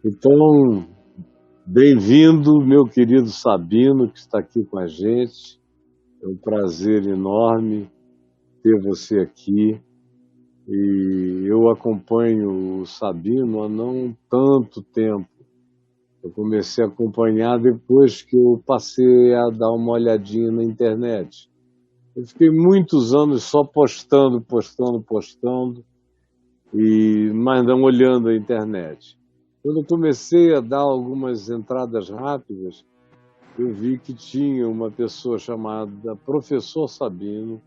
Então, bem-vindo, meu querido Sabino, que está aqui com a gente. É um prazer enorme ter você aqui. E eu acompanho o Sabino há não tanto tempo. Eu comecei a acompanhar depois que eu passei a dar uma olhadinha na internet. Eu fiquei muitos anos só postando, mas não olhando a internet. Quando eu comecei a dar algumas entradas rápidas, eu vi que tinha uma pessoa chamada Professor Sabino,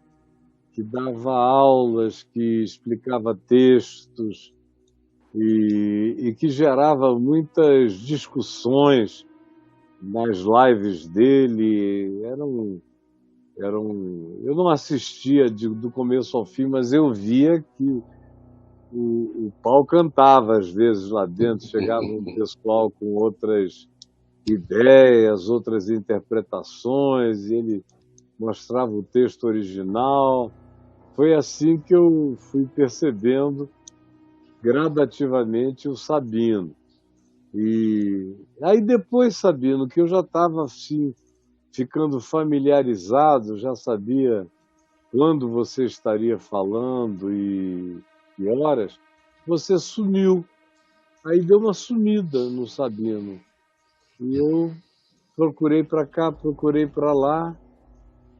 que dava aulas, que explicava textos e que gerava muitas discussões nas lives dele. Eu não assistia do começo ao fim, mas eu via que o pau cantava às vezes lá dentro, chegava um pessoal com outras ideias, outras interpretações, e ele mostrava o texto original. Foi assim que eu fui percebendo gradativamente o Sabino. E aí depois, Sabino, que eu já estava assim, ficando familiarizado, já sabia quando você estaria falando e que horas, você sumiu. Aí deu uma sumida no Sabino. E eu procurei para cá, procurei para lá,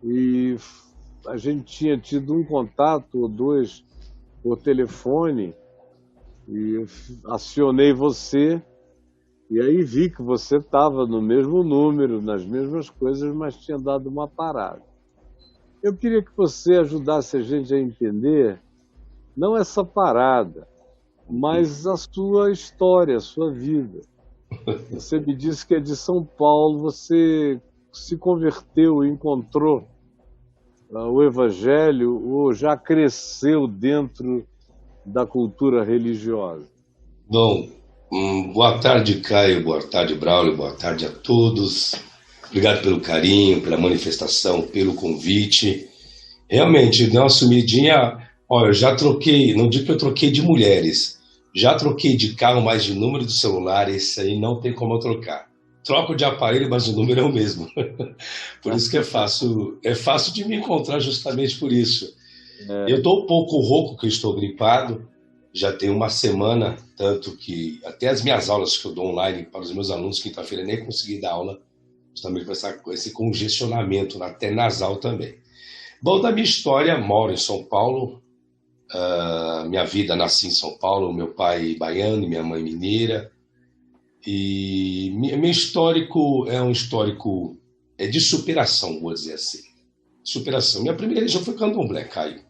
e a gente tinha tido um contato ou dois por telefone, e eu acionei você, e aí vi que você estava no mesmo número, nas mesmas coisas, mas tinha dado uma parada. Eu queria que você ajudasse a gente a entender, não essa parada, mas a sua história, a sua vida. Você me disse que é de São Paulo, você se converteu, encontrou o Evangelho ou já cresceu dentro da cultura religiosa? Bom, boa tarde, Caio, boa tarde, Braulio, boa tarde a todos. Obrigado pelo carinho, pela manifestação, pelo convite. Realmente, deu uma sumidinha. Olha, eu já troquei, não digo que eu troquei de mulheres, já troquei de carro, mas de número de celular, esse aí não tem como eu trocar. Troco de aparelho, mas o número é o mesmo. Por isso que é fácil de me encontrar justamente por isso. Eu É, estou um pouco rouco, que eu estou gripado, já tem uma semana, tanto que até as minhas aulas que eu dou online para os meus alunos, quinta-feira, nem consegui dar aula, justamente com esse congestionamento até nasal também. Bom, da minha história, moro em São Paulo, minha vida nasci em São Paulo, meu pai baiano, minha mãe mineira, e meu histórico é um histórico de superação, vou dizer assim. Superação. Minha primeira religião foi candomblé, Caio.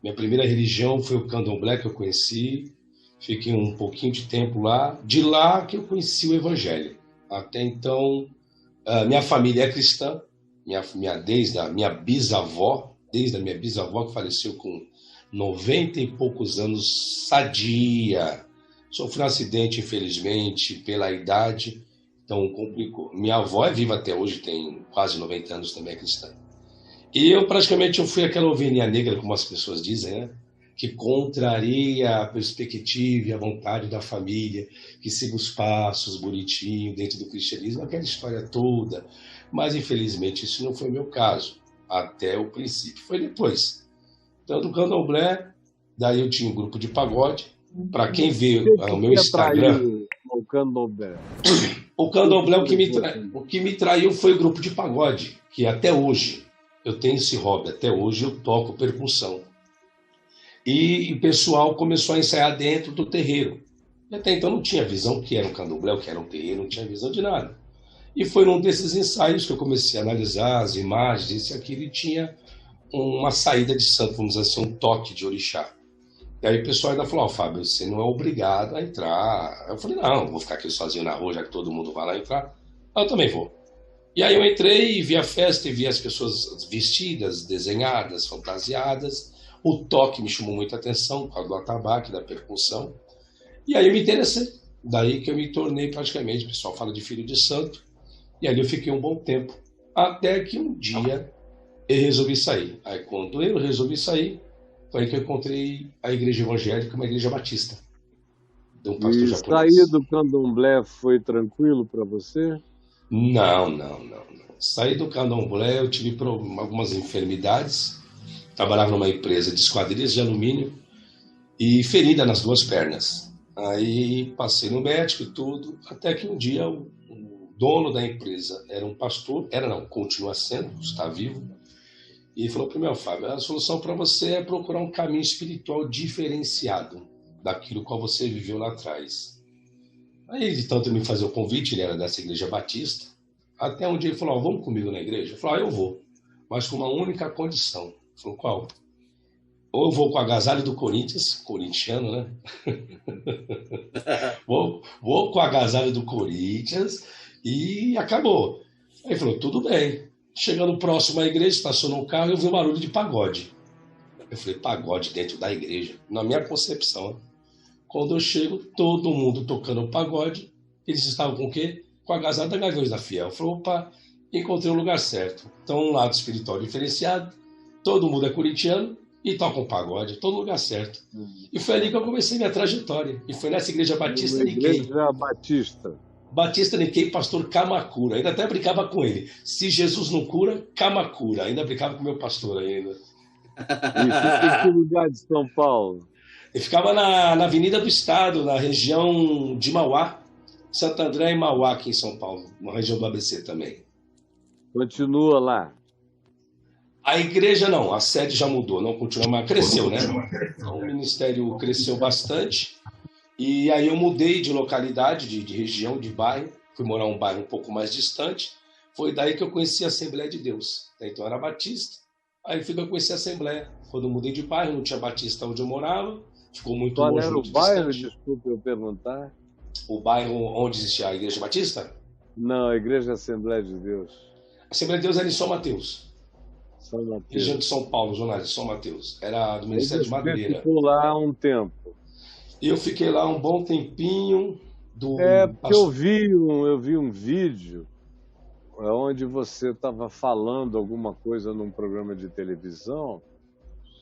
Minha primeira religião foi o candomblé que eu conheci. Fiquei um pouquinho de tempo lá. De lá que eu conheci o evangelho. Até então, minha família é cristã. Desde a minha bisavó, desde a minha bisavó que faleceu com 90 e poucos anos, sadia. Sofreu um acidente, infelizmente, pela idade. Então complicou. Minha avó é viva até hoje, tem quase 90 anos, também é cristã. E eu fui aquela ovelhinha negra, como as pessoas dizem, né? Que contraria a perspectiva e a vontade da família, que siga os passos bonitinho dentro do cristianismo, aquela história toda. Mas, infelizmente, isso não foi meu caso, até o princípio. Foi depois. Então, do candomblé, daí eu tinha um grupo de pagode. Para quem vê o o meu que Instagram, atraiu o candomblé? o O candomblé, que levou a o que me traiu foi o grupo de pagode, que até hoje, eu tenho esse hobby, até hoje eu toco percussão. E o pessoal começou a ensaiar dentro do terreiro. E até então não tinha visão que era um candomblé, o que era um terreiro, não tinha visão de nada. E foi num desses ensaios que eu comecei a analisar as imagens, isso e aquilo, e tinha uma saída de santo, vamos dizer assim, um toque de orixá. E aí o pessoal ainda falou, Fábio, você não é obrigado a entrar. Eu falei, não, vou ficar aqui sozinho na rua, já que todo mundo vai lá entrar. Eu também vou. E aí eu entrei e vi a festa e vi as pessoas vestidas, desenhadas, fantasiadas. O toque me chamou muita atenção, por causa do atabaque, da percussão. E aí eu me interessei. Daí que eu me tornei praticamente, o pessoal fala de filho de santo. E ali eu fiquei um bom tempo. Até que um dia eu resolvi sair. Aí quando eu resolvi sair, foi aí que eu encontrei a igreja evangélica, uma igreja batista. de um pastor E sair japonês. do candomblé foi tranquilo para você? Não, não, não, não. Saí do candomblé, eu tive algumas enfermidades, trabalhava numa empresa de esquadrias de alumínio e ferida nas duas pernas. Aí passei no médico e tudo, até que um dia o dono da empresa era um pastor, era não, continua sendo, está vivo, e falou para mim: Fábio, a solução para você é procurar um caminho espiritual diferenciado daquilo qual você viveu lá atrás. Aí, de tanto me fazer o convite, ele era dessa igreja batista, até um dia ele falou: vamos comigo na igreja? Eu falei: eu vou, mas com uma única condição. Ele falou: qual? Ou eu vou com o agasalho do Corinthians, corintiano, né? Vou com o agasalho do Corinthians e acabou. Aí ele falou: tudo bem. Chegando próximo à igreja, estacionou o carro e eu vi um barulho de pagode. Eu falei: pagode dentro da igreja? Na minha concepção, né? Quando eu chego, todo mundo tocando pagode. Eles estavam com o quê? Com a agasalho da Gaviões da Fiel. Eu falei: opa, encontrei o lugar certo. Então, um lado espiritual diferenciado, todo mundo é corintiano e toca um pagode, todo lugar certo. E foi ali que eu comecei minha trajetória. E foi nessa igreja Batista Numa Nikkei. igreja batista. Batista Nikkei, pastor Kamakura. Ainda até brincava com ele. Se Jesus não cura, Kamakura. Ainda brincava com o meu pastor ainda. E fica em que lugar de São Paulo? Ele ficava na Avenida do Estado, na região de Mauá, Santo André e Mauá, aqui em São Paulo, na região do ABC também. Continua lá. A igreja não, a sede já mudou, não continua, mas cresceu, né? Então o ministério cresceu bastante. E aí eu mudei de localidade, de região, de bairro, fui morar em um bairro um pouco mais distante. Foi daí que eu conheci a Assembleia de Deus. Então eu era batista, aí fui que eu conheci a Assembleia. Quando eu mudei de bairro, não tinha batista onde eu morava, ficou muito Qual longe, era o muito bairro? distante. Desculpe eu perguntar. O bairro onde existia a Igreja Batista, Não, a Igreja Assembleia de Deus. a Assembleia de Deus era em São Mateus, São região Mateus. de São Paulo, jornal de São Mateus. Era do Aí Ministério de você Madureira. ficou lá há um tempo. E eu fiquei lá um bom tempinho É, do porque eu vi um vídeo onde você estava falando alguma coisa num programa de televisão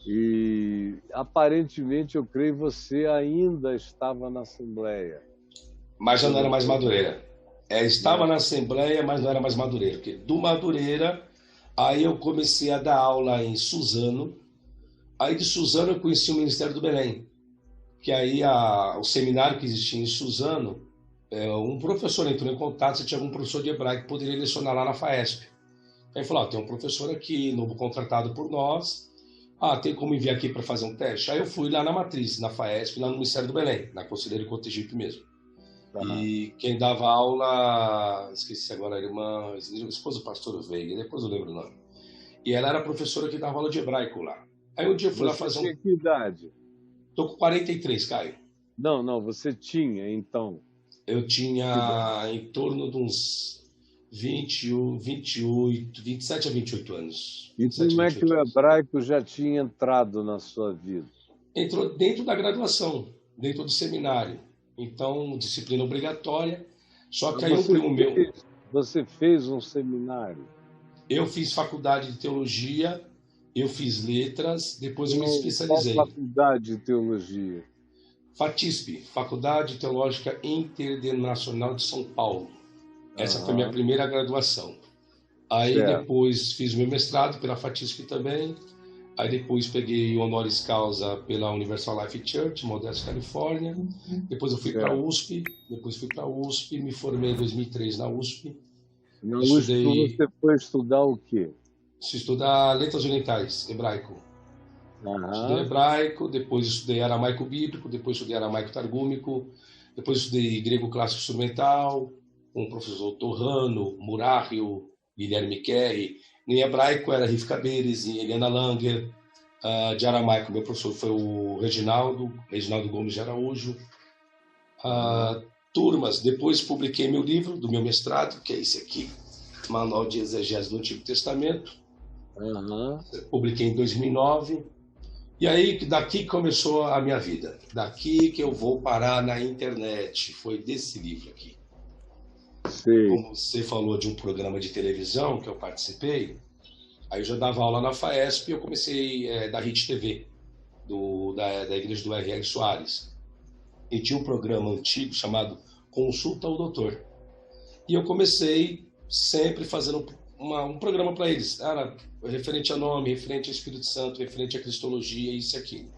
e aparentemente eu creio que você ainda estava na Assembleia. mas já Você não era não mais foi, Madureira. Estava né? na Assembleia, mas não era mais Madureira. Porque do Madureira, aí eu comecei a dar aula em Suzano. Aí de Suzano eu conheci o Ministério do Belém. Que aí o seminário que existia em Suzano, um professor entrou em contato se tinha algum professor de hebraico que poderia lecionar lá na FAESP. Aí falou: tem um professor aqui, novo contratado por nós. Tem como enviar aqui para fazer um teste? Aí eu fui lá na matriz, na FAESP, lá no Ministério do Belém, na Conselheiro Cotegipe mesmo. Tá. E quem dava aula, esqueci agora, a irmã, esposa do pastor Veiga, depois eu lembro o nome. E ela era professora que dava aula de hebraico lá. Aí um dia eu fui lá Você fazer tinha um. que idade? Tô com 43, Caio. Não, não, você tinha, então. Eu Que idade? tinha em torno de uns 21, 28, 27 a 28 anos. E 27 a como é que 28 o anos. hebraico já tinha entrado na sua vida? Entrou dentro da graduação, dentro do seminário. Então, disciplina obrigatória. Só que Mas aí um primo meu, você fez um seminário? eu fiz faculdade de teologia, eu fiz letras, depois eu me Qual especializei. faculdade de teologia? FATISP, Faculdade Teológica Interdenominacional de São Paulo. Essa foi minha Aham, primeira graduação. Aí certo. depois fiz meu mestrado pela FATISP também. Aí depois peguei honoris causa pela Universal Life Church, Modesto, Califórnia. Depois eu fui para a Certo. USP, me formei em 2003 na USP. Na USP Estudei, você foi estudar o quê? estudar letras orientais, hebraico. Estudei Aham, hebraico, depois estudei aramaico bíblico, depois estudei aramaico targúmico, depois estudei grego clássico instrumental, com o professor Torrano, Murário, Guilherme Kerry. Em hebraico era Rivka Beres e Eliana Langer. De aramaico, meu professor foi o Reginaldo Gomes de Araújo. aham, Turmas, depois publiquei meu livro do meu mestrado, que é esse aqui, Manual de Exegese do Antigo Testamento. aham. Publiquei em 2009. E aí, daqui começou a minha vida. Daqui que eu vou parar na internet. Foi desse livro aqui. Sei. Como você falou de um programa de televisão que eu participei, aí eu já dava aula na FAESP e eu comecei da RIT TV, da igreja do R.R. Soares. e tinha um programa antigo chamado Consulta ao Doutor. E eu comecei sempre fazendo um programa para eles. Era referente a nome, referente ao Espírito Santo, referente à Cristologia, isso e aquilo.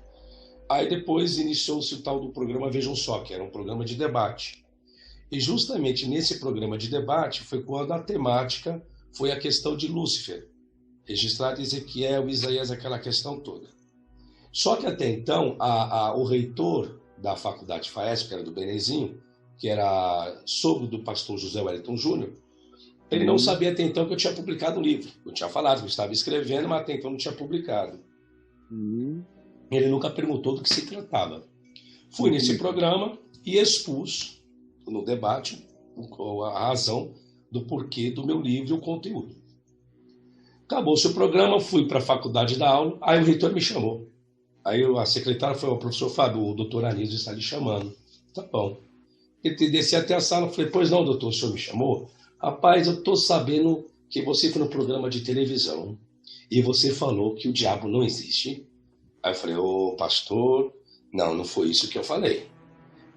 Aí depois iniciou-se o tal do programa Vejam Só, que era um programa de debate. E justamente nesse programa de debate foi quando a temática foi a questão de Lúcifer, registrado em Ezequiel, Isaías, aquela questão toda. Só que até então, o reitor da faculdade FAESP, que era do Benezinho, que era sogro do pastor José Wellington Júnior, ele não sabia até então que eu tinha publicado um livro. Eu tinha falado que eu estava escrevendo, mas até então não tinha publicado. Ele nunca perguntou do que se tratava. Fui nesse programa e expus no debate a razão do porquê do meu livro e o conteúdo. Acabou-se o programa, fui para a faculdade dar aula, aí o reitor me chamou. Aí a secretária foi: o professor Fábio, o doutor Anísio está lhe chamando. Tá bom. Ele desci até a sala, falei: pois não, doutor, o senhor me chamou? Rapaz, eu estou sabendo que você foi no programa de televisão e você falou que o diabo não existe. Aí eu falei: ô pastor, não foi isso que eu falei.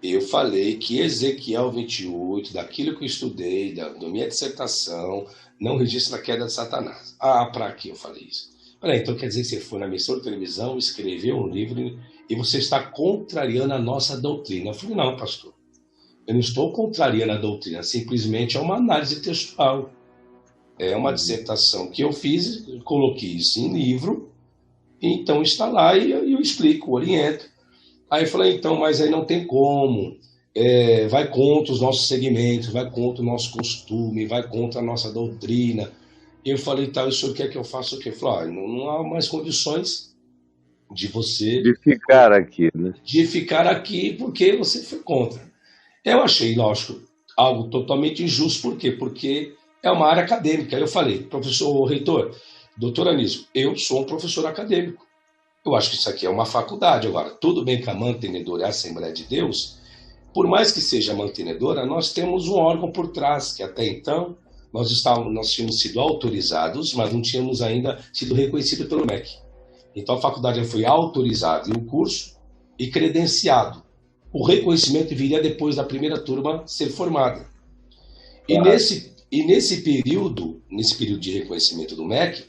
Eu falei que Ezequiel 28, daquilo que eu estudei, da minha dissertação, não registra a queda de Satanás. Ah, para que eu falei isso? Falei: então quer dizer que você foi na emissora de televisão, escreveu um livro e você está contrariando a nossa doutrina. Eu falei: não, pastor, eu não estou contrariando a doutrina, simplesmente é uma análise textual. É uma dissertação que eu fiz, coloquei isso em livro, então está lá e eu explico, oriento. Aí eu falei: então, mas aí não tem como, vai contra os nossos segmentos, vai contra o nosso costume, vai contra a nossa doutrina. Eu falei: tá, o senhor quer que eu faça o quê? Ele falou: não há mais condições de você... De ficar aqui, né? De ficar aqui porque você foi contra. Eu achei, lógico, algo totalmente injusto. Por quê? Porque é uma área acadêmica. Aí eu falei: professor, reitor, doutor Anísio, eu sou um professor acadêmico. Eu acho que isso aqui é uma faculdade. Agora, tudo bem que a mantenedora é a Assembleia de Deus, por mais que seja mantenedora, nós temos um órgão por trás, que até então nós tínhamos sido autorizados, mas não tínhamos ainda sido reconhecido pelo MEC. Então a faculdade foi autorizada e o curso e credenciado. O reconhecimento viria depois da primeira turma ser formada. E nesse período de reconhecimento do MEC,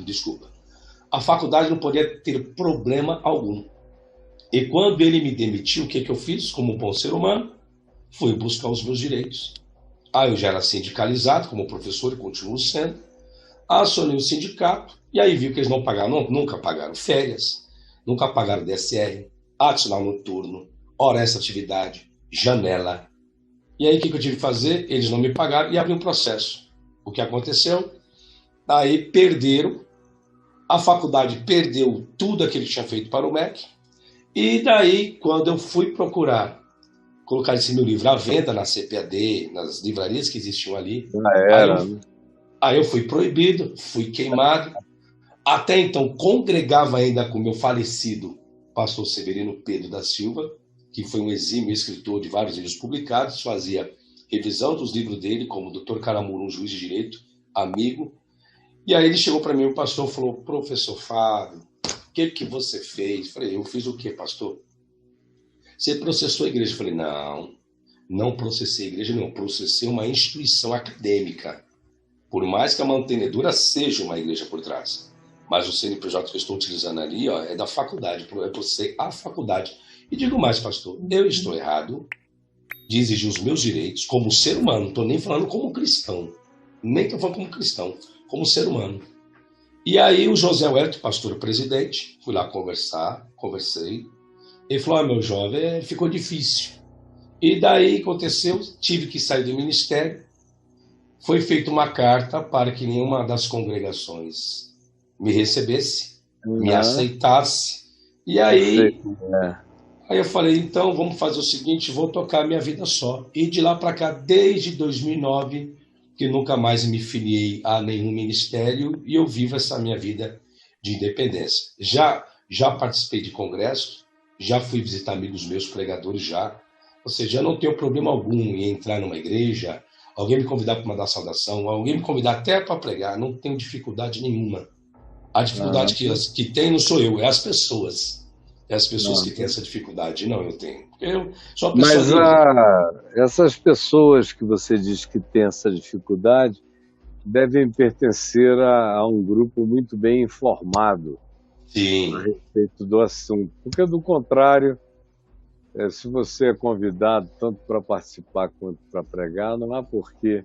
desculpa, a faculdade não podia ter problema algum. E quando ele me demitiu, o que eu fiz como bom ser humano? Fui buscar os meus direitos. Eu já era sindicalizado como professor e continuo sendo. Acionei o sindicato e aí vi que eles não pagaram, nunca pagaram férias, nunca pagaram DSR, adicional noturno, hora extra atividade, janela. E aí o que eu tive que fazer? Eles não me pagaram e abri um processo. O que aconteceu? Aí perderam, a faculdade perdeu tudo aquilo que tinha feito para o MEC, e daí quando eu fui procurar colocar esse meu livro à venda na CPAD, nas livrarias que existiam ali, aí eu fui proibido, fui queimado. Até então congregava ainda com meu falecido pastor Severino Pedro da Silva, que foi um exímio escritor de vários livros publicados, fazia revisão dos livros dele, como o Dr. Caramuru, um juiz de direito, amigo. E aí ele chegou para mim, o pastor falou: professor Fábio, o que você fez? Eu falei: eu fiz o quê, pastor? Você processou a igreja? Eu falei: não processei a igreja, não, processei uma instituição acadêmica. Por mais que a mantenedora seja uma igreja por trás. Mas o CNPJ que eu estou utilizando ali, é da faculdade, é por ser a faculdade. E digo mais, pastor, eu estou errado de exigir os meus direitos como ser humano, não estou nem falando como cristão, nem estou falando como cristão, como ser humano. E aí o José Wellington, pastor presidente, fui lá conversei, ele falou: meu jovem, ficou difícil. E daí aconteceu, tive que sair do ministério, foi feita uma carta para que nenhuma das congregações me recebesse, me aceitasse. E aí eu falei: então vamos fazer o seguinte, vou tocar a minha vida só. E de lá para cá, desde 2009, que nunca mais me filiei a nenhum ministério e eu vivo essa minha vida de independência. Já participei de congressos, já fui visitar amigos meus pregadores já. Ou seja, eu não tenho problema algum em entrar numa igreja, alguém me convidar para mandar saudação, alguém me convidar até para pregar, não tenho dificuldade nenhuma. A dificuldade que tem não sou eu, é as pessoas. E as pessoas que têm Aham. essa dificuldade, não, eu tenho. Porque eu sou uma pessoa Mas livre. essas pessoas que você diz que têm essa dificuldade devem pertencer a um grupo muito bem informado a Sim. respeito do assunto. Porque, do contrário, se você é convidado tanto para participar quanto para pregar, não há por que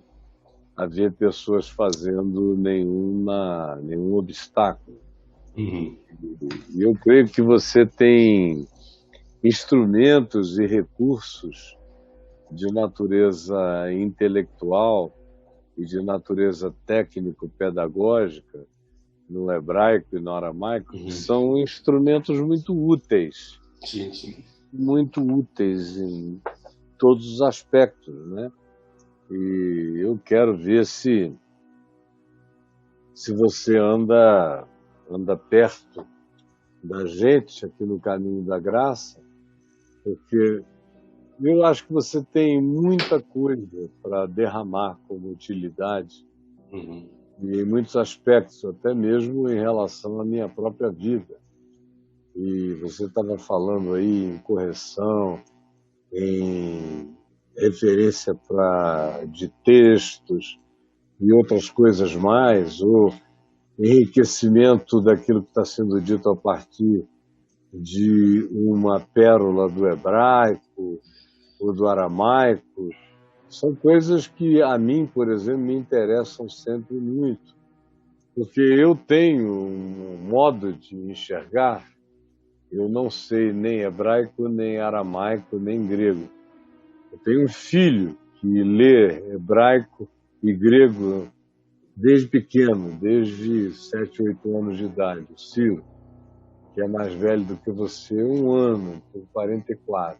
haver pessoas fazendo nenhum obstáculo. Uhum. E eu creio que você tem instrumentos e recursos de natureza intelectual e de natureza técnico-pedagógica, no hebraico e no aramaico, que Uhum. são instrumentos Sim, sim. muito úteis em todos os aspectos, né? E eu quero ver se você anda perto da gente aqui no caminho da graça, porque eu acho que você tem muita coisa para derramar como utilidade, Uhum. e em muitos aspectos, até mesmo em relação à minha própria vida. E você estava falando aí em correção, em referência de textos e outras coisas mais, ou enriquecimento daquilo que está sendo dito a partir de uma pérola do hebraico ou do aramaico. São coisas que a mim, por exemplo, me interessam sempre muito, porque eu tenho um modo de enxergar. Eu não sei nem hebraico, nem aramaico, nem grego. Eu tenho um filho que lê hebraico e grego desde pequeno, desde 7, 8 anos de idade, o Ciro, que é mais velho do que você, um ano, tem 44,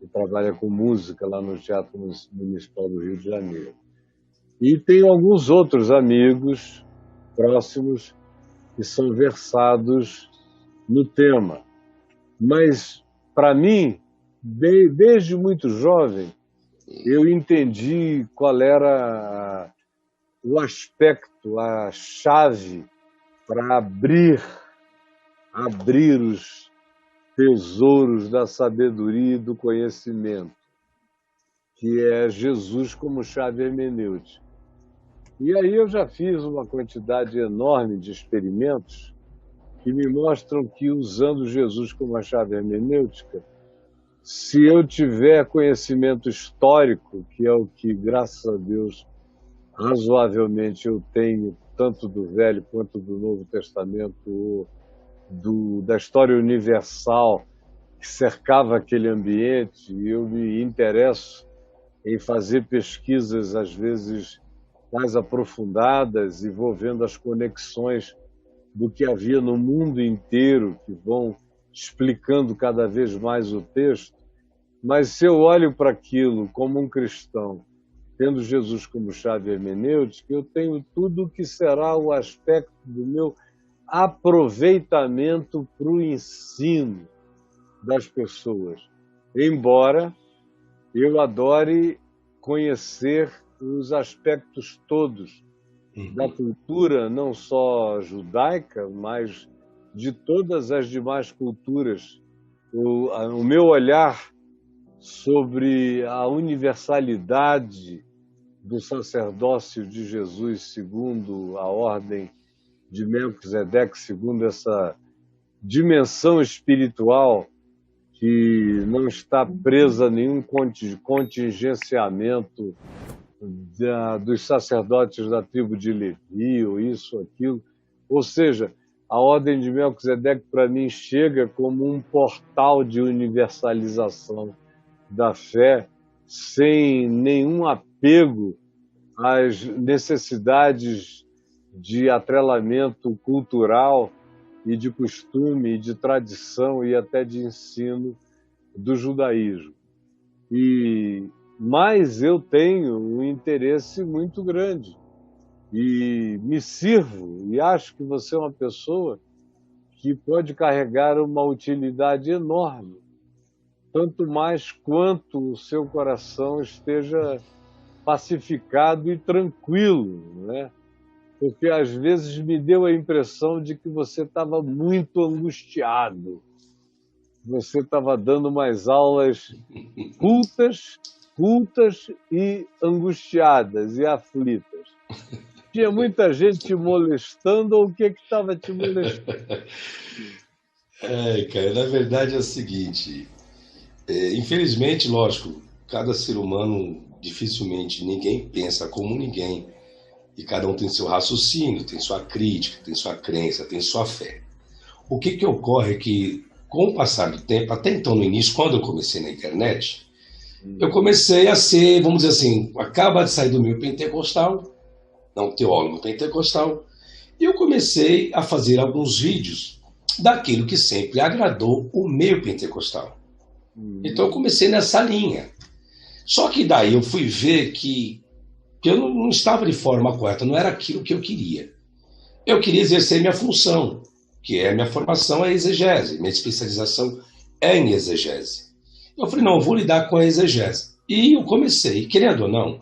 e trabalha com música lá no Teatro Municipal do Rio de Janeiro. E tenho alguns outros amigos próximos que são versados no tema. Mas, para mim, desde muito jovem, eu entendi qual era o aspecto, a chave para abrir os tesouros da sabedoria e do conhecimento, que é Jesus como chave hermenêutica. E aí eu já fiz uma quantidade enorme de experimentos que me mostram que, usando Jesus como a chave hermenêutica, se eu tiver conhecimento histórico, que é o que, graças a Deus, razoavelmente eu tenho, tanto do Velho quanto do Novo Testamento, da história universal que cercava aquele ambiente, e eu me interesso em fazer pesquisas, às vezes, mais aprofundadas, e vou vendo as conexões do que havia no mundo inteiro, que vão explicando cada vez mais o texto. Mas se eu olho para aquilo como um cristão, tendo Jesus como chave hermenêutica, eu tenho tudo o que será o aspecto do meu aproveitamento para o ensino das pessoas. Embora eu adore conhecer os aspectos todos da Uhum. cultura, não só judaica, mas de todas as demais culturas. O meu olhar sobre a universalidade do sacerdócio de Jesus segundo a ordem de Melquisedeque, segundo essa dimensão espiritual que não está presa a nenhum contingenciamento dos sacerdotes da tribo de Levi, ou isso, aquilo. Ou seja, a ordem de Melquisedeque, para mim, chega como um portal de universalização da fé, sem nenhum apego às necessidades de atrelamento cultural e de costume, e de tradição e até de ensino do judaísmo. Mas eu tenho um interesse muito grande e me sirvo, e acho que você é uma pessoa que pode carregar uma utilidade enorme, tanto mais quanto o seu coração esteja pacificado e tranquilo, né? Porque às vezes me deu a impressão de que você estava muito angustiado, você estava dando umas aulas cultas e angustiadas e aflitas. Tinha muita gente te molestando, ou o que estava te molestando? Cara, na verdade é o seguinte, infelizmente, lógico, cada ser humano, dificilmente ninguém pensa como ninguém, e cada um tem seu raciocínio, tem sua crítica, tem sua crença, tem sua fé. O que ocorre é que, com o passar do tempo, até então no início, quando eu comecei na internet, eu comecei a ser, vamos dizer assim, acaba de sair do meio pentecostal, não teólogo pentecostal, e eu comecei a fazer alguns vídeos daquilo que sempre agradou o meio pentecostal. Então eu comecei nessa linha. Só que daí eu fui ver que eu não estava de forma correta, não era aquilo que eu queria. Eu queria exercer minha função, que é minha formação é exegese, minha especialização é em exegese. Eu falei, não, eu vou lidar com a exegese. E eu comecei, querendo ou não,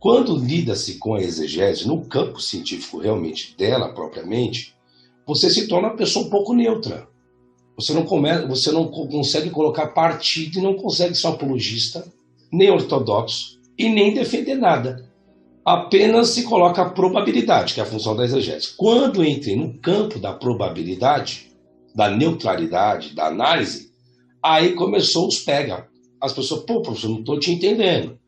quando lida-se com a exegese, no campo científico realmente dela, propriamente, você se torna uma pessoa um pouco neutra. Você não consegue colocar partido e não consegue ser um apologista, nem ortodoxo e nem defender nada. Apenas se coloca a probabilidade, que é a função da exegese. Quando entrei no campo da probabilidade, da neutralidade, da análise, aí começou os pega. As pessoas, pô, professor, não estou te entendendo.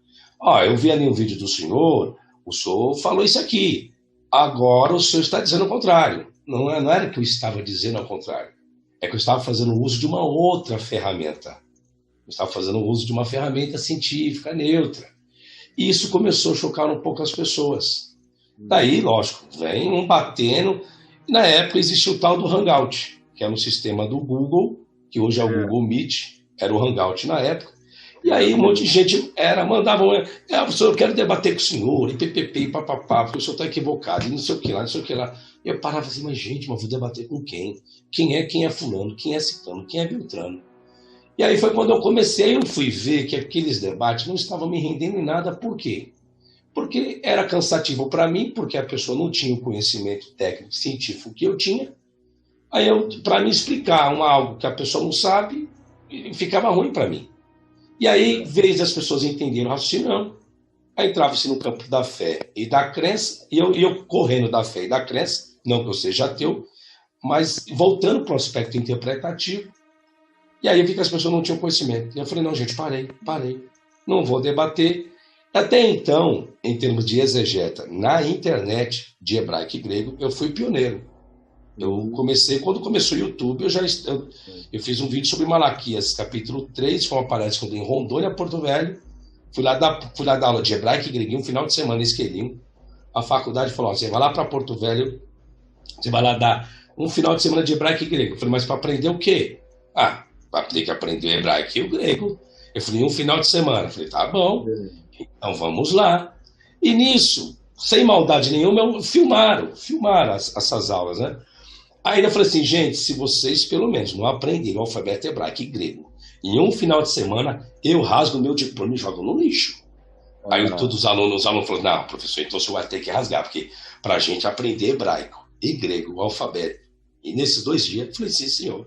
Eu vi ali um vídeo do senhor, o senhor falou isso aqui. Agora o senhor está dizendo o contrário. Não era que eu estava dizendo ao contrário. É que eu estava fazendo uso de uma outra ferramenta. Eu estava fazendo uso de uma ferramenta científica, neutra. E isso começou a chocar um pouco as pessoas. Daí, lógico, vem um batendo. E na época existia o tal do Hangout, que era um sistema do Google, que hoje é o Google Meet, era o Hangout na época. E aí um monte de gente mandava, professor, eu quero debater com o senhor, e ppp, e papapá, porque o senhor está equivocado, e não sei o que lá, não sei o que lá. E eu parava assim, mas gente, vou debater com quem? Quem é fulano, quem é ciclano, quem é beltrano? E aí foi quando eu comecei, eu fui ver que aqueles debates não estavam me rendendo em nada. Por quê? Porque era cansativo para mim, porque a pessoa não tinha o conhecimento técnico, científico que eu tinha. Aí, para me explicar algo que a pessoa não sabe, ficava ruim para mim. E aí, em vez das pessoas entenderem o raciocínio, não. Aí entrava-se no campo da fé e da crença, e eu correndo da fé e da crença, não que eu seja ateu, mas voltando para o aspecto interpretativo. E aí eu vi que as pessoas não tinham conhecimento. E eu falei, não, gente, parei. Não vou debater. Até então, em termos de exegeta, na internet de hebraico e grego, eu fui pioneiro. Eu comecei, quando começou o YouTube, eu fiz um vídeo sobre Malaquias, capítulo 3, como aparece quando em Rondônia, Porto Velho. Fui lá dar aula de hebraico e grego, um final de semana eles queriam. A faculdade falou, você vai lá para Porto Velho, você vai lá dar um final de semana de hebraico e grego. Eu falei, mas para aprender o quê? Vai ter que aprender o hebraico e o grego. Eu falei, um final de semana. Eu falei, tá bom, então vamos lá. E nisso, sem maldade nenhuma, filmaram essas aulas, né? Aí eu falei assim, gente, se vocês pelo menos não aprenderem o alfabeto hebraico e grego, em um final de semana, eu rasgo o meu diploma e jogo no lixo. Aí todos os alunos falaram, não, professor, então você vai ter que rasgar, porque pra gente aprender hebraico e grego, o alfabeto, e nesses 2 dias, eu falei, sim, senhor.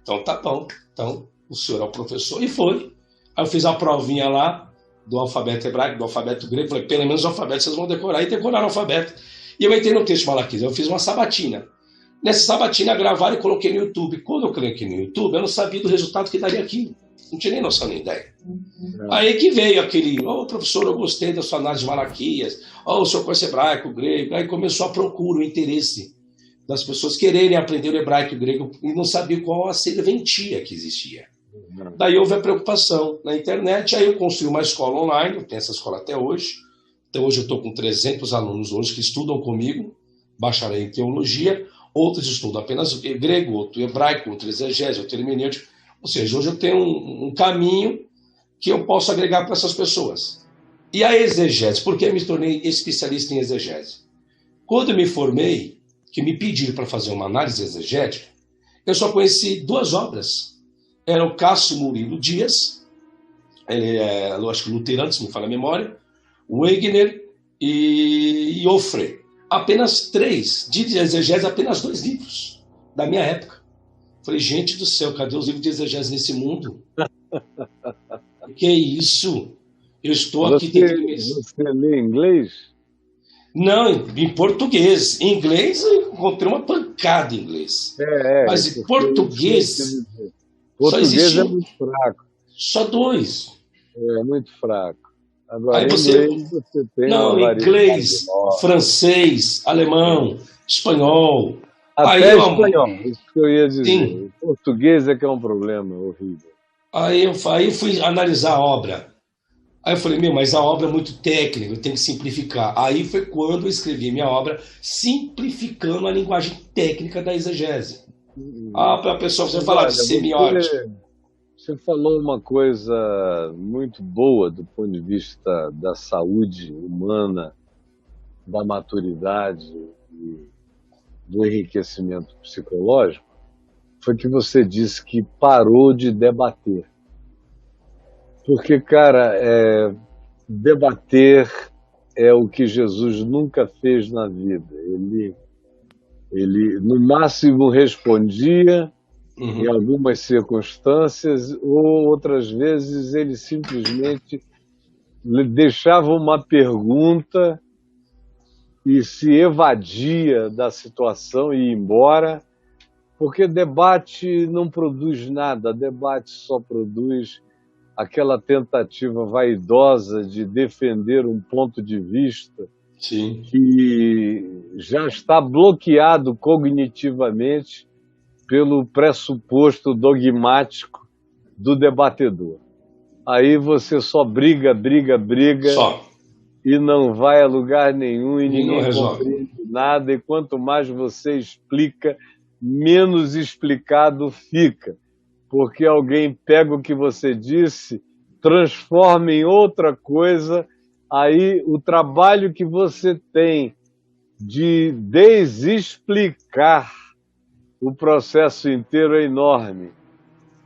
Então tá bom, então o senhor é o professor, e foi. Aí eu fiz a provinha lá, do alfabeto hebraico, do alfabeto grego, falei, pelo menos o alfabeto vocês vão decorar, e decoraram o alfabeto. E eu entrei no texto de Malaquias, eu fiz uma sabatina. Nessa sabatina gravaram e coloquei no YouTube. Quando eu coloquei no YouTube, eu não sabia do resultado que daria aquilo. Não tinha nem noção, nem ideia. Aí que veio aquele, professor, eu gostei da sua análise de Malaquias, o senhor conhece hebraico, grego. Aí começou a procura, o interesse das pessoas quererem aprender o hebraico e o grego e não sabiam qual a serventia que existia. Daí houve a preocupação na internet, aí eu construí uma escola online, eu tenho essa escola até hoje. Então hoje eu estou com 300 alunos hoje que estudam comigo, bacharel em teologia, outros estudam apenas grego, outro hebraico, outro exegese, outro hermenêutico. Ou seja, hoje eu tenho um caminho que eu posso agregar para essas pessoas. E a exegese, por que eu me tornei especialista em exegese? Quando eu me formei, que me pediram para fazer uma análise exegética, eu só conheci 2 obras. Era o Cássio Murilo Dias, ele é, eu acho que luterano, se me fala a memória, Wegener e Ofre. Apenas 3, de exegese, apenas 2 livros da minha época. Falei, gente do céu, cadê os livros de exegese nesse mundo? O que é isso? Eu estou aqui tentando me... Você lê inglês? Não, em português. Em inglês eu encontrei uma pancada em inglês. Mas em Porque isso que eu quis português dizer. só Português existe é muito fraco, só dois. é muito fraco. Aí Agora, em você. inglês, você tem uma Não, variedade inglês, enorme. francês, alemão, espanhol. Aí Até eu, espanhol, isso que eu ia sim, dizer. O português é que é um problema horrível. aí eu fui analisar a obra. Aí eu falei, meu, mas a obra é muito técnica, eu tenho que simplificar. Aí foi quando eu escrevi minha obra, simplificando a linguagem técnica da exegese. Ah, para a pessoa você Mas falar de olha, semiótica. você falou uma coisa muito boa do ponto de vista da saúde humana, da maturidade e do enriquecimento psicológico, foi que você disse que parou de debater. Porque, cara, debater é o que Jesus nunca fez na vida. Ele no máximo respondia em Uhum, algumas circunstâncias, ou outras vezes ele simplesmente lhe deixava uma pergunta e se evadia da situação e ia embora, porque debate não produz nada, debate só produz aquela tentativa vaidosa de defender um ponto de vista sim. que já está bloqueado cognitivamente pelo pressuposto dogmático do debatedor. Aí você só briga, briga, briga Só. e não vai a lugar nenhum e E não ninguém resolve. compreende nada, e quanto mais você explica, menos explicado fica, porque alguém pega o que você disse, transforma em outra coisa, aí o trabalho que você tem de desexplicar o processo inteiro é enorme.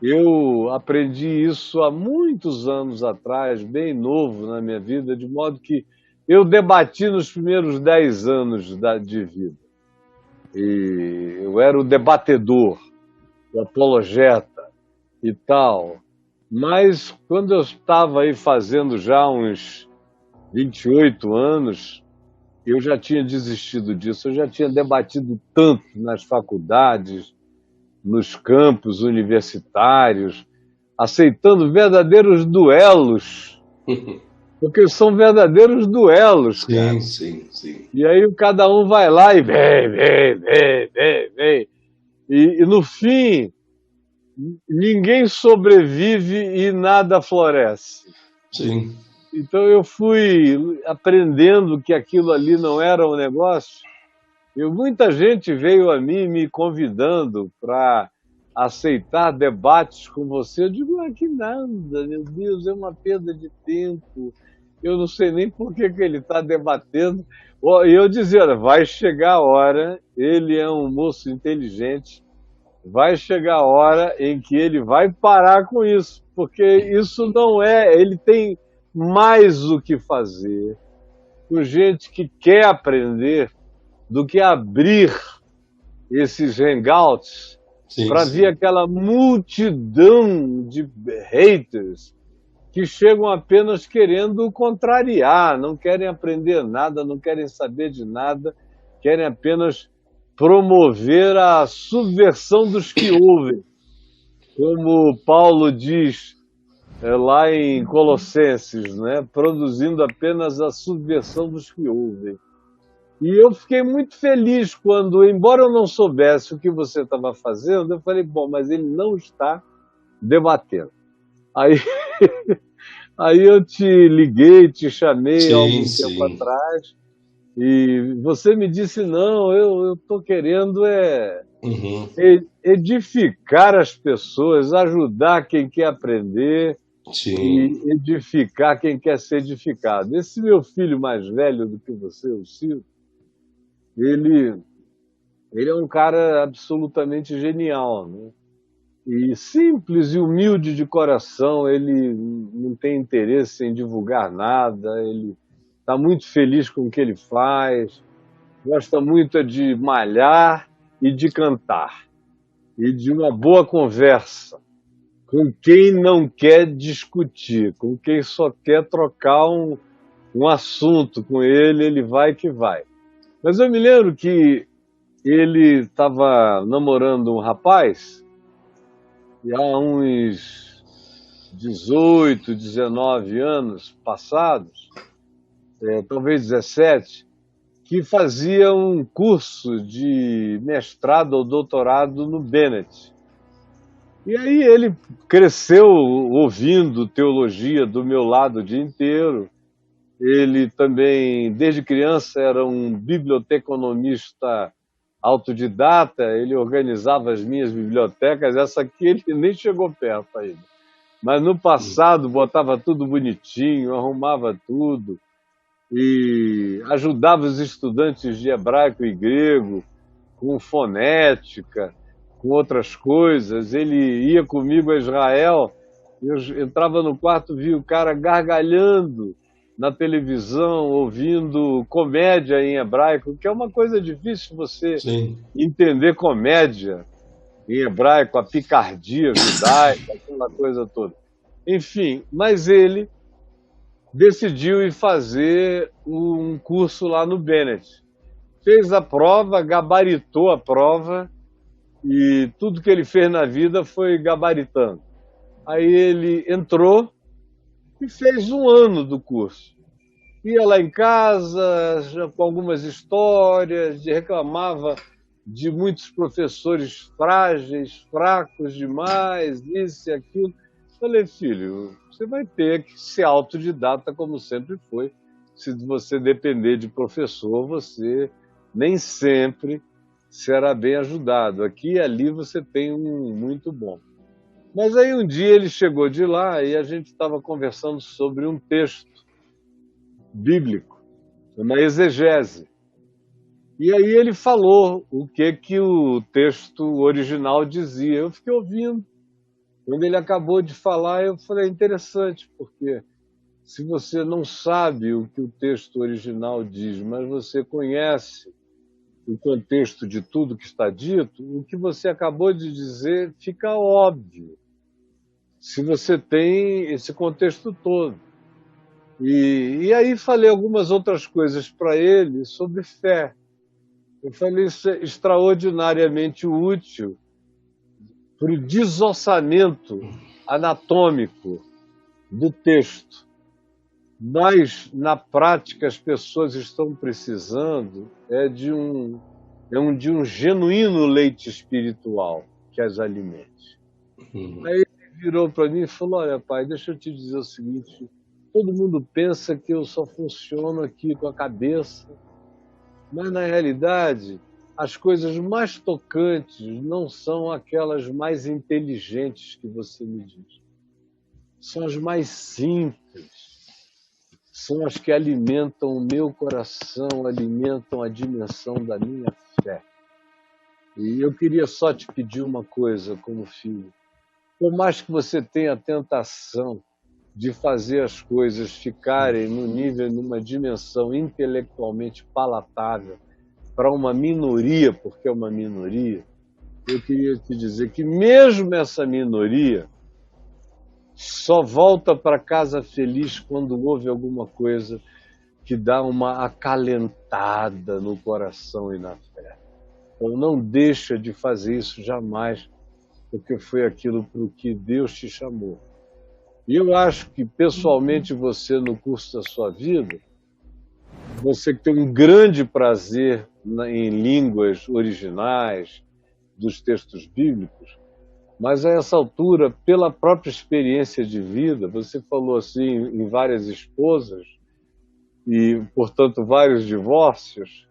Eu aprendi isso há muitos anos atrás, bem novo na minha vida, de modo que eu debati nos primeiros 10 anos de vida. E eu era o debatedor, o apologeta e tal. Mas quando eu estava aí fazendo já uns 28 anos, eu já tinha desistido disso. Eu já tinha debatido tanto nas faculdades, nos campos universitários, aceitando verdadeiros duelos, porque são verdadeiros duelos, cara. Sim, sim, sim. E aí cada um vai lá e vem. E no fim, ninguém sobrevive e nada floresce. Sim. Então eu fui aprendendo que aquilo ali não era um negócio. Muita gente veio a mim me convidando para aceitar debates com você. Eu digo, que nada, meu Deus, é uma perda de tempo. Eu não sei nem por que ele está debatendo. E eu dizia, olha, vai chegar a hora, ele é um moço inteligente, vai chegar a hora em que ele vai parar com isso, porque isso não é, ele tem mais o que fazer com gente que quer aprender do que abrir esses hangouts Sim, para ver sim. aquela multidão de haters que chegam apenas querendo contrariar, não querem aprender nada, não querem saber de nada, querem apenas promover a subversão dos que ouvem. Como Paulo diz lá em Colossenses, né? Produzindo apenas a subversão dos que ouvem. E eu fiquei muito feliz quando, embora eu não soubesse o que você estava fazendo, eu falei, bom, mas ele não está debatendo. Aí, aí eu te liguei, te chamei há Sim, algum tempo sim. atrás, e você me disse, não, eu estou querendo Uhum. edificar as pessoas, ajudar quem quer aprender Sim. e edificar quem quer ser edificado. Esse meu filho mais velho do que você, o Ciro, ele, ele é um cara absolutamente genial, né? E simples e humilde de coração, ele não tem interesse em divulgar nada, ele está muito feliz com o que ele faz, gosta muito de malhar e de cantar. e de uma boa conversa com quem não quer discutir, com quem só quer trocar um assunto com ele, ele vai que vai. Mas eu me lembro que ele estava namorando um rapaz, e há uns 18, 19 anos passados, talvez 17, que fazia um curso de mestrado ou doutorado no Bennett. E aí ele cresceu ouvindo teologia do meu lado o dia inteiro. Ele também, desde criança, era um biblioteconomista autodidata, ele organizava as minhas bibliotecas, essa aqui ele nem chegou perto ainda. Mas no passado botava tudo bonitinho, arrumava tudo e ajudava os estudantes de hebraico e grego com fonética, com outras coisas. Ele ia comigo a Israel, eu entrava no quarto, via o cara gargalhando na televisão, ouvindo comédia em hebraico, que é uma coisa difícil você entender comédia em hebraico, a picardia judaica, aquela coisa toda. Enfim, mas ele decidiu ir fazer um curso lá no Bennett. Fez a prova, gabaritou a prova, e tudo que ele fez na vida foi gabaritando. Aí ele entrou e fez um ano do curso. Ia lá em casa, já com algumas histórias, reclamava de muitos professores frágeis, fracos demais, isso e aquilo. Falei, filho, você vai ter que ser autodidata como sempre foi. Se você depender de professor, você nem sempre será bem ajudado. Aqui e ali você tem um muito bom. Mas aí um dia ele chegou de lá e a gente estava conversando sobre um texto bíblico, uma exegese. E aí ele falou o que o texto original dizia. Eu fiquei ouvindo. Quando ele acabou de falar, eu falei, interessante, porque se você não sabe o que o texto original diz, mas você conhece o contexto de tudo que está dito, o que você acabou de dizer fica óbvio, se você tem esse contexto todo. E aí falei algumas outras coisas para ele sobre fé. Eu falei, isso é extraordinariamente útil para o desossamento anatômico do texto. Mas, na prática, as pessoas estão precisando de um genuíno leite espiritual que as alimente. Aí ele virou para mim e falou, olha, pai, deixa eu te dizer o seguinte, todo mundo pensa que eu só funciono aqui com a cabeça, mas, na realidade, as coisas mais tocantes não são aquelas mais inteligentes que você me diz. São as mais simples. São as que alimentam o meu coração, alimentam a dimensão da minha fé. E eu queria só te pedir uma coisa como filho. Por mais que você tenha a tentação de fazer as coisas ficarem no nível, numa dimensão intelectualmente palatável para uma minoria, porque é uma minoria, eu queria te dizer que mesmo essa minoria só volta para casa feliz quando houve alguma coisa que dá uma acalentada no coração e na fé. Então não deixa de fazer isso jamais, porque foi aquilo para o que Deus te chamou. E eu acho que, pessoalmente, você, no curso da sua vida, você que tem um grande prazer em línguas originais dos textos bíblicos, mas a essa altura, pela própria experiência de vida, você falou assim em várias esposas e, portanto, vários divórcios,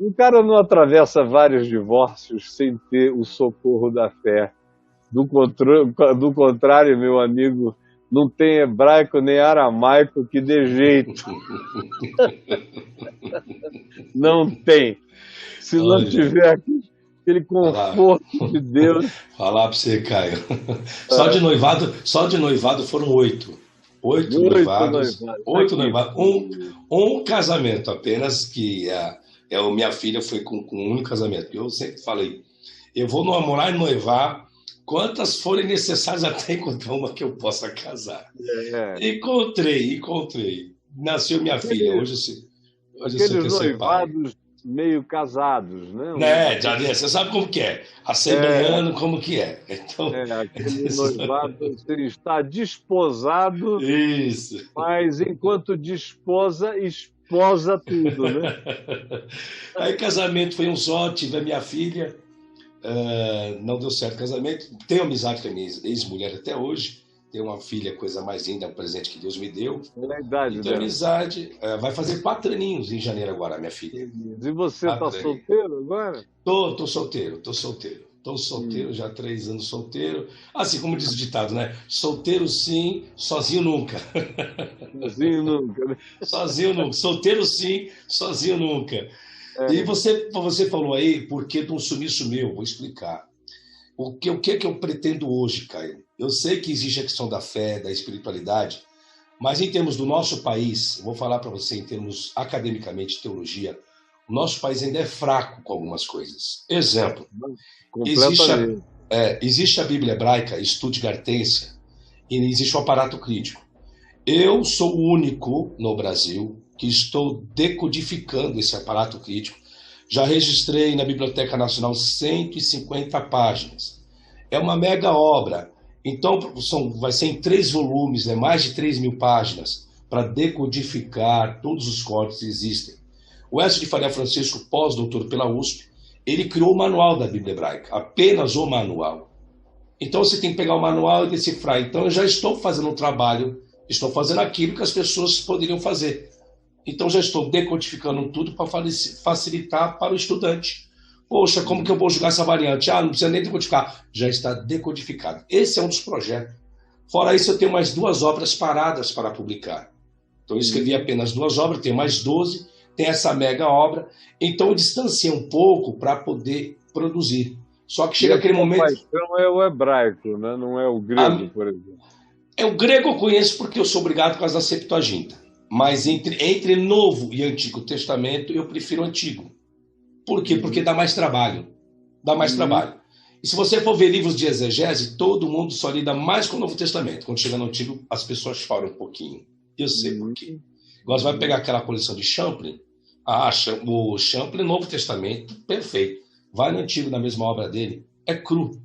um cara não atravessa vários divórcios sem ter o socorro da fé. Do contrário, meu amigo, não tem hebraico nem aramaico que dê jeito. Não tem. Se não tiver aquele conforto de Deus. Falar para você, Caio. Só de noivado foram 8. 8 noivados. 8 noivados. Um casamento apenas, que minha filha foi com um único casamento. Eu sempre falei, Eu vou namorar e noivar quantas forem necessárias até encontrar uma que eu possa casar. É, Encontrei. Nasceu minha filha, aquele, hoje eu sei aqueles que ser pai. noivados meio casados, né? Né, Jadê, você sabe como que é. É, Assembleando como que é. Então, aquele noivado, você está desposado, isso. mas enquanto desposa, esposa tudo, né? Aí casamento foi um só, tive a minha filha, não deu certo o casamento. Tenho amizade com a minha ex-mulher até hoje. Tenho uma filha, coisa mais linda, um presente que Deus me deu. Qual é a E idade tenho dela? amizade. Vai fazer 4 aninhos em janeiro agora, minha filha. E você está 4 aninhos. solteiro agora? Tô solteiro. Tô Hum. solteiro, já há 3 anos solteiro. Assim como diz o ditado, né? Solteiro sim, sozinho nunca. Sozinho nunca, né? Sozinho nunca. Solteiro sim, sozinho nunca. E É. você falou aí, por que de um sumiço meu? Vou explicar. O que é que eu pretendo hoje, Caio? Eu sei que existe a questão da fé, da espiritualidade, mas em termos do nosso país, eu vou falar para você em termos academicamente, teologia, o nosso país ainda é fraco com algumas coisas. Exemplo, existe a, Completamente. existe a Bíblia hebraica Stuttgartense e existe o aparato crítico. Eu sou o único no Brasil que estou decodificando esse aparato crítico. Já registrei na Biblioteca Nacional 150 páginas. É uma mega obra. Então, vai ser em 3 volumes, mais de 3.000 páginas, para decodificar todos os códigos que existem. O Edson de Faria Francisco, pós-doutor pela USP, ele criou o manual da Bíblia Hebraica, apenas o manual. Então você tem que pegar o manual e decifrar. Então eu já estou fazendo um trabalho, estou fazendo aquilo que as pessoas poderiam fazer. Então já estou decodificando tudo para facilitar para o estudante. Poxa, como que eu vou julgar essa variante? Não precisa nem decodificar. Já está decodificado. Esse é um dos projetos. Fora isso, eu tenho mais 2 obras paradas para publicar. Então eu escrevi apenas 2 obras, tenho mais 12, tem essa mega obra. Então eu distanciei um pouco para poder produzir. Só que E chega a aquele tua momento... paixão é o hebraico, né? Não é o grego, por exemplo. O grego eu conheço porque eu sou obrigado por causa da Septuaginta. Mas entre Novo e Antigo Testamento, eu prefiro o Antigo. Por quê? Porque dá mais trabalho. Dá mais trabalho. E se você for ver livros de exegese, todo mundo só lida mais com o Novo Testamento. Quando chega no Antigo, as pessoas choram um pouquinho. Eu sei por quê. Agora você vai pegar aquela coleção de Champlin. O Champlin, Novo Testamento, perfeito. Vai no Antigo, na mesma obra dele. É cru.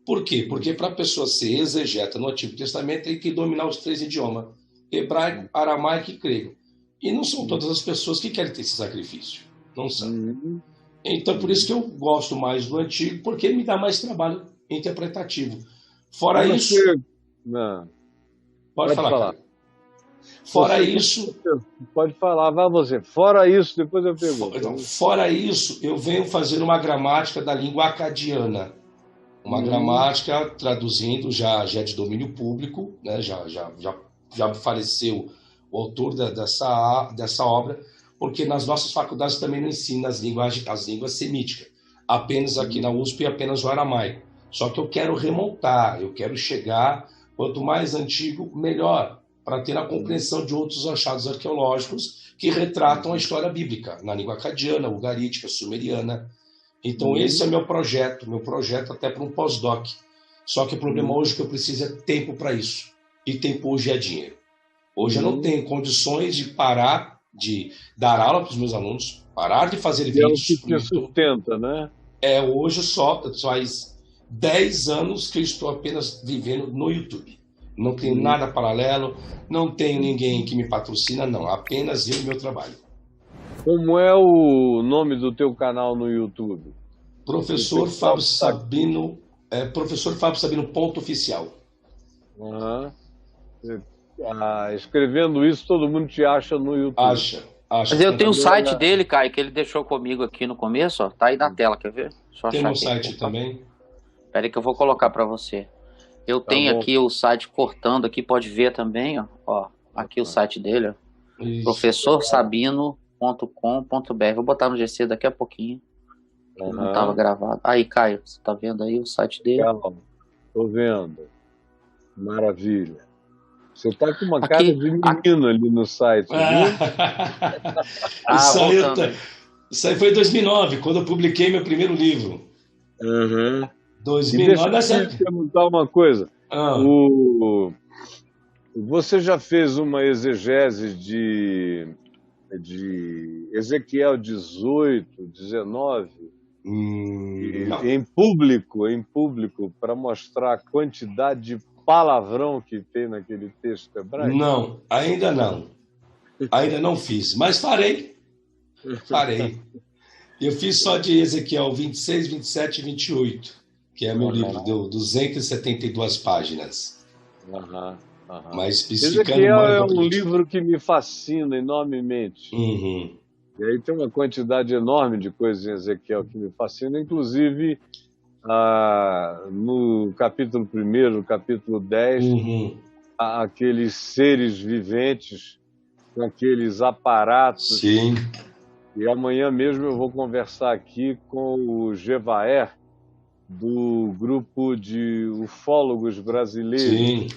Por quê? Porque para a pessoa ser exegeta no Antigo Testamento, tem que dominar os 3 idiomas. Hebraico, aramaico e grego. E não são todas as pessoas que querem ter esse sacrifício. Não são. Então, por isso que eu gosto mais do antigo, porque me dá mais trabalho interpretativo. Fora isso... Não. Pode falar, falar. cara. Fora isso... Pode falar, vai você. Fora isso, depois eu pergunto. Então, fora isso, eu venho fazer uma gramática da língua acadiana. Uma gramática, traduzindo, já é de domínio público, né? Já faleceu o autor dessa obra, porque nas nossas faculdades também não ensina as línguas semíticas. Apenas aqui na USP, apenas o aramaico. Só que eu quero remontar, eu quero chegar, quanto mais antigo, melhor, para ter a compreensão de outros achados arqueológicos que retratam a história bíblica, na língua acadiana, ugarítica, sumeriana. Então esse é meu projeto até para um pós-doc. Só que o problema hoje é que eu preciso é tempo para isso. E tempo hoje é dinheiro. Hoje eu não tenho condições de parar de dar aula para os meus alunos, parar de fazer vídeos. É o que te sustenta, né? Hoje faz 10 anos que eu estou apenas vivendo no YouTube. Não tenho nada paralelo, não tenho ninguém que me patrocina, não. Apenas eu e meu trabalho. Como é o nome do teu canal no YouTube? Professor Fábio Sabino, Professor Fábio Sabino, ponto oficial. Escrevendo isso, todo mundo te acha no YouTube. Acha. Mas eu tenho o site dele, Caio, que ele deixou comigo aqui no começo, ó. Tá aí na tela, quer ver? Só tem no site também? Espera aí que eu vou colocar para você. Eu tenho aqui o site cortando aqui, pode ver também, ó. Aqui o site dele, ó. professorsabino.com.br. Vou botar no GC daqui a pouquinho. Não estava gravado. Aí, Caio, você tá vendo aí o site dele? Calma, tô vendo. Maravilha. Você tá com uma cara de menino ali no site, viu? Isso aí foi em 2009, quando eu publiquei meu primeiro livro. Uhum. E 2009 deixa eu te perguntar uma coisa. Você já fez uma exegese de Ezequiel 18, 19, Não. em público, para mostrar a quantidade de palavrão que tem naquele texto hebraico? Não, ainda não. Ainda não fiz, mas farei. Eu fiz só de Ezequiel 26, 27 e 28, que é meu livro, deu 272 páginas. Mas especificando Ezequiel mais é um livro que me fascina enormemente. Uhum. E aí tem uma quantidade enorme de coisas em Ezequiel que me fascina, inclusive no capítulo 1, no capítulo 10, aqueles seres viventes com aqueles aparatos. Sim. E amanhã mesmo eu vou conversar aqui com o Gevaer, do grupo de ufólogos brasileiros. Sim.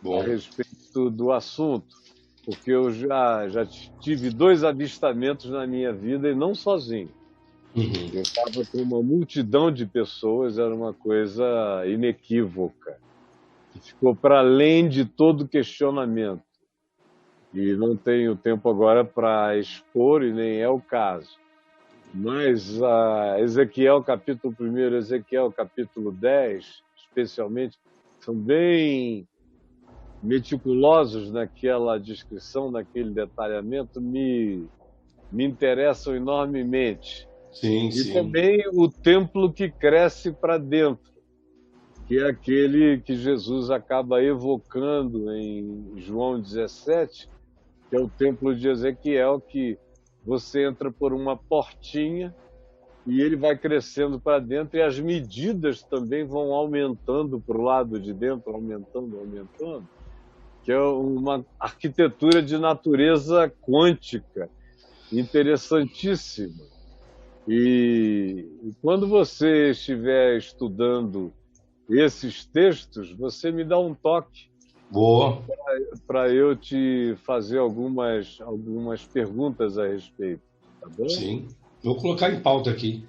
Bom. A respeito do assunto, porque eu já tive 2 avistamentos na minha vida e não sozinho. Eu estava com uma multidão de pessoas, era uma coisa inequívoca, que ficou para além de todo questionamento. E não tenho tempo agora para expor, e nem é o caso. Mas Ezequiel capítulo 1, Ezequiel capítulo 10, especialmente, são bem meticulosos naquela descrição, naquele detalhamento, me interessam enormemente. Sim. Também o templo que cresce para dentro, que é aquele que Jesus acaba evocando em João 17, que é o templo de Ezequiel, que você entra por uma portinha e ele vai crescendo para dentro, e as medidas também vão aumentando para o lado de dentro, aumentando, que é uma arquitetura de natureza quântica, interessantíssima. E quando você estiver estudando esses textos, você me dá um toque. Boa. Para eu te fazer algumas perguntas a respeito, tá bom? Sim. Vou colocar em pauta aqui.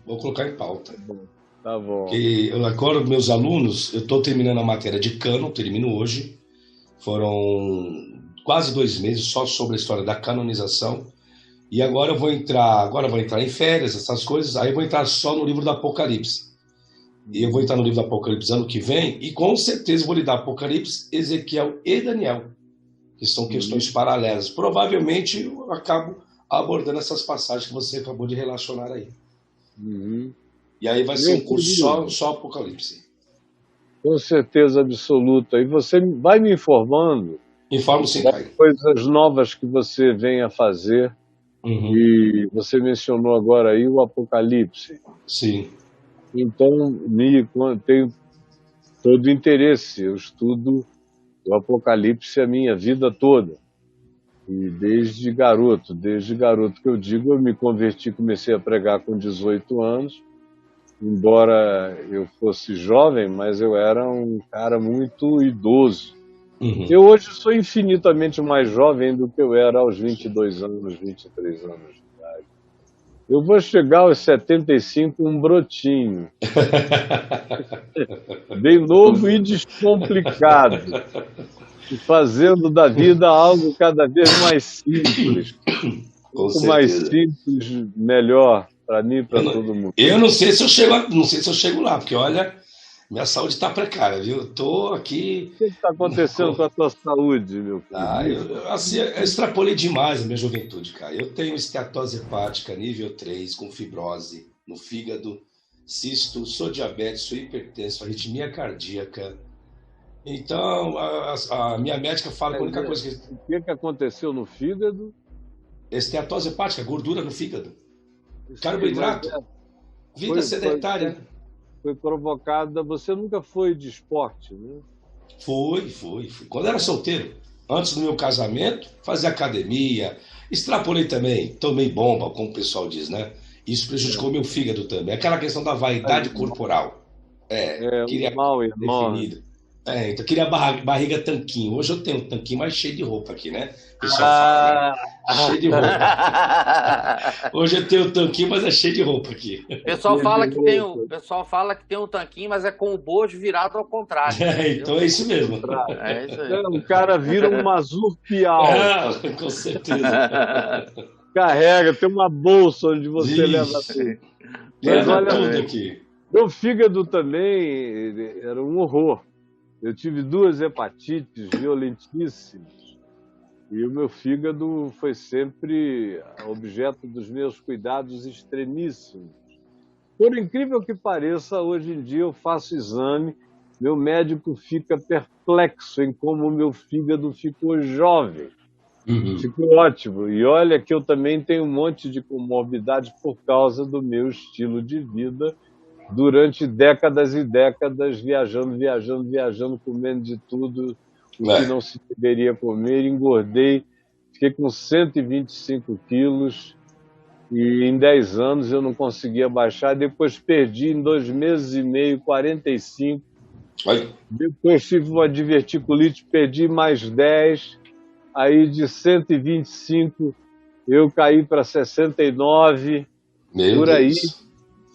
Tá bom. Que agora, meus alunos, eu estou terminando a matéria de cânon, termino hoje. Foram quase 2 meses só sobre a história da canonização. E agora eu vou entrar em férias, essas coisas. Aí eu vou entrar só no livro do Apocalipse. E eu vou entrar no livro do Apocalipse ano que vem, e com certeza vou lidar Apocalipse, Ezequiel e Daniel, que são questões paralelas. Provavelmente eu acabo abordando essas passagens que você acabou de relacionar aí. E aí vai ser um curso só Apocalipse. Com certeza absoluta. E você vai me informando. Informo sim, das coisas novas que você vem a fazer. E você mencionou agora aí o Apocalipse. Sim. Então, tenho todo o interesse. Eu estudo o Apocalipse a minha vida toda. E desde garoto que eu digo, eu me converti, comecei a pregar com 18 anos. Embora eu fosse jovem, mas eu era um cara muito idoso. Eu hoje sou infinitamente mais jovem do que eu era aos 22 anos, 23 anos de idade. Eu vou chegar aos 75 um brotinho. Bem novo e descomplicado. E fazendo da vida algo cada vez mais simples. Quanto mais simples, melhor para mim e para todo mundo. Eu não sei se eu chego lá, porque olha, minha saúde está precária, viu? Eu tô aqui. O que está acontecendo com a tua saúde, meu filho? Eu extrapolei demais a minha juventude, cara. Eu tenho esteatose hepática nível 3, com fibrose no fígado, cisto, sou diabético, sou hipertenso, arritmia cardíaca. Então, a minha médica fala que a única coisa que... O que aconteceu no fígado? Esteatose hepática, gordura no fígado. Carboidrato. Vida sedentária. Foi provocada... Você nunca foi de esporte, né? Fui. Quando era solteiro, antes do meu casamento, fazia academia. Extrapolei também, tomei bomba, como o pessoal diz, né? Isso prejudicou meu fígado também. Aquela questão da vaidade corporal. Queria mal, irmão. definido. Então eu queria barriga tanquinho. Hoje eu tenho um tanquinho mais cheio de roupa aqui, né? O pessoal fala, né? Ah, Cheio de roupa. Hoje eu tenho um tanquinho, mas é cheio de roupa aqui. O pessoal fala que tem um tanquinho, mas é com o bojo virado ao contrário. Então é isso mesmo. É isso aí. o cara vira um mazurpial. Com certeza. Carrega, tem uma bolsa onde você leva tudo. Mas Leva olha, tudo aqui. meu fígado também era um horror. Eu tive 2 hepatites violentíssimas e o meu fígado foi sempre objeto dos meus cuidados extremíssimos. Por incrível que pareça, hoje em dia eu faço exame, meu médico fica perplexo em como o meu fígado ficou jovem. Ficou ótimo. E olha que eu também tenho um monte de comorbidade por causa do meu estilo de vida durante décadas e décadas, viajando, comendo de tudo o que não se deveria comer. Engordei, fiquei com 125 quilos e em 10 anos eu não conseguia baixar. Depois perdi em 2 meses e meio 45. Depois tive uma diverticulite, perdi mais 10. Aí de 125 eu caí para 69, por aí.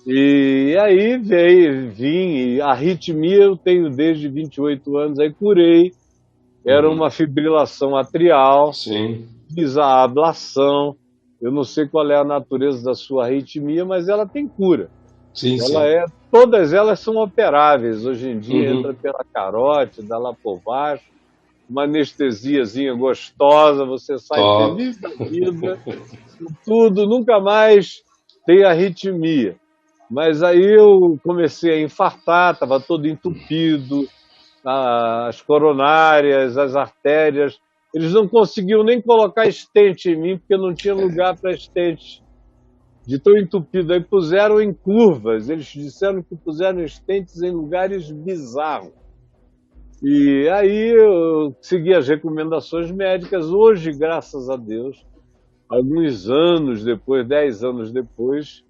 E aí vim, a arritmia eu tenho desde 28 anos, aí curei. Era uma fibrilação atrial, fiz a ablação. Eu não sei qual é a natureza da sua arritmia, mas ela tem cura. Todas elas são operáveis. Hoje em dia entra pela carótida, lá por baixo. Uma anestesiazinha gostosa, você sai feliz da vida, tudo, nunca mais tem arritmia. Mas aí eu comecei a infartar, estava todo entupido, as coronárias, as artérias. Eles não conseguiam nem colocar stent em mim, porque não tinha lugar para stent, de tão entupido. Aí puseram em curvas, eles disseram que puseram stents em lugares bizarros. E aí eu segui as recomendações médicas. Hoje, graças a Deus, alguns anos depois, 10 anos depois,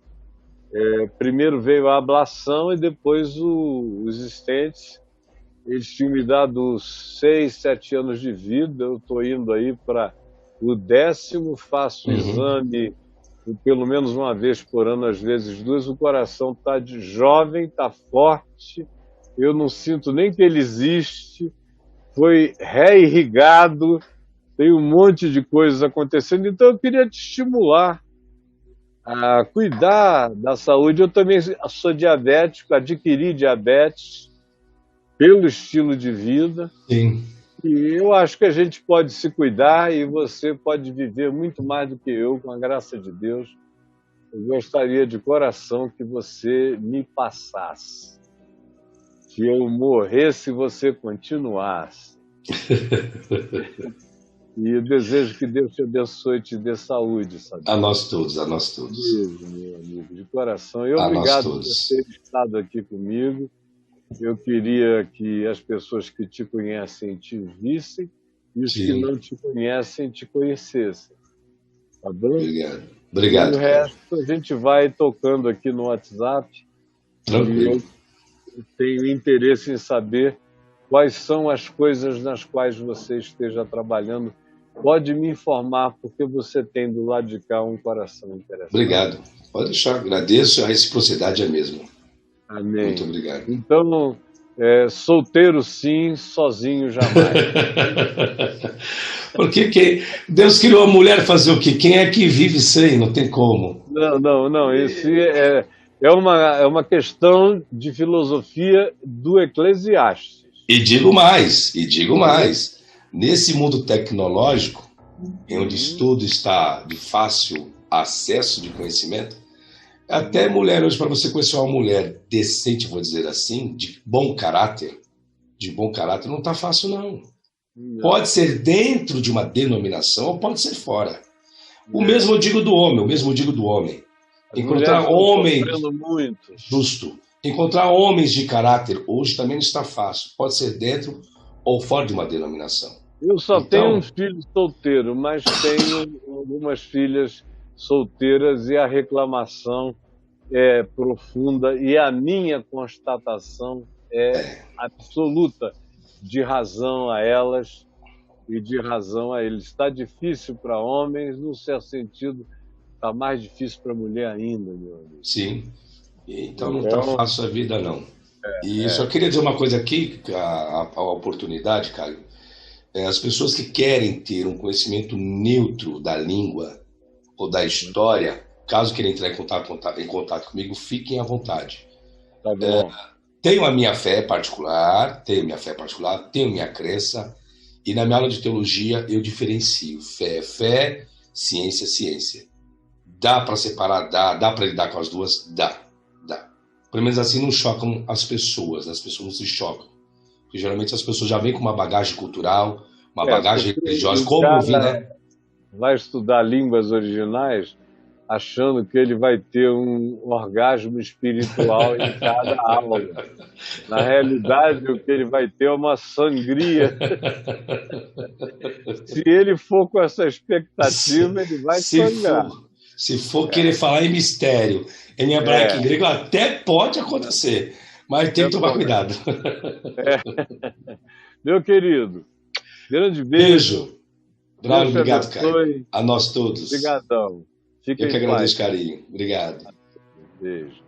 primeiro veio a ablação e depois os stents. Eles tinham me dado 6, 7 anos de vida. Eu estou indo aí para o 10º, faço exame pelo menos uma vez por ano, às vezes 2. O coração está jovem, está forte. Eu não sinto nem que ele existe, foi reirrigado, tem um monte de coisas acontecendo. Então eu queria te estimular a cuidar da saúde. Eu também sou diabético, adquiri diabetes pelo estilo de vida. Sim. E eu acho que a gente pode se cuidar e você pode viver muito mais do que eu, com a graça de Deus. Eu gostaria de coração que você me passasse. Que eu morresse e você continuasse. E eu desejo que Deus te abençoe e te dê saúde, sabe? A nós todos, a nós todos. Beijo, meu amigo, de coração. E obrigado por ter estado aqui comigo. Eu queria que as pessoas que te conhecem te vissem e os que não te conhecem te conhecessem. Tá bom? Obrigado. E o resto a gente vai tocando aqui no WhatsApp. Tranquilo. Tenho interesse em saber quais são as coisas nas quais você esteja trabalhando. Pode me informar, porque você tem do lado de cá um coração interessante. Obrigado. Pode deixar. Agradeço. A reciprocidade é a mesma. Amém. Muito obrigado. Então, solteiro sim, sozinho jamais. Porque Deus criou a mulher fazer o quê? Quem é que vive sem? Não tem como. Não. Esse é uma questão de filosofia do Eclesiastes. E digo mais. Nesse mundo tecnológico, em onde tudo está de fácil acesso de conhecimento, até mulher hoje, para você conhecer uma mulher decente, vou dizer assim, de bom caráter, não está fácil, não. Pode ser dentro de uma denominação ou pode ser fora. O mesmo eu digo do homem. Encontrar homens... Justo. Encontrar homens de caráter hoje também não está fácil. Pode ser dentro ou fora de uma denominação. Eu só tenho um filho solteiro, mas tenho algumas filhas solteiras e a reclamação é profunda e a minha constatação é absoluta. de razão a elas e de razão a eles. Está difícil para homens, num certo sentido, está mais difícil para mulher ainda, meu amigo. Sim. Então não está fácil a vida, não. E só queria dizer uma coisa aqui, a oportunidade, Caio. As pessoas que querem ter um conhecimento neutro da língua ou da história, caso queiram entrar em contato comigo, fiquem à vontade. Tá bom. Tenho a minha fé particular, tenho minha crença, e na minha aula de teologia eu diferencio. Fé é fé, ciência é ciência. Dá para separar? Dá para lidar com as duas? Dá. Pelo menos assim não chocam as pessoas não se chocam. Porque geralmente as pessoas já vêm com uma bagagem cultural, uma bagagem religiosa, como eu vi, né? Vai estudar línguas originais achando que ele vai ter um orgasmo espiritual em cada aula. Na realidade, o que ele vai ter é uma sangria. Se ele for com essa expectativa, ele vai sangrar. Se for querer falar em mistério, em hebraico e grego, até pode acontecer, mas tem que tomar cuidado. Meu querido, grande beijo. Braulio, obrigado, Caio. A nós todos. Obrigadão. Eu que agradeço, carinho. Obrigado. Beijo.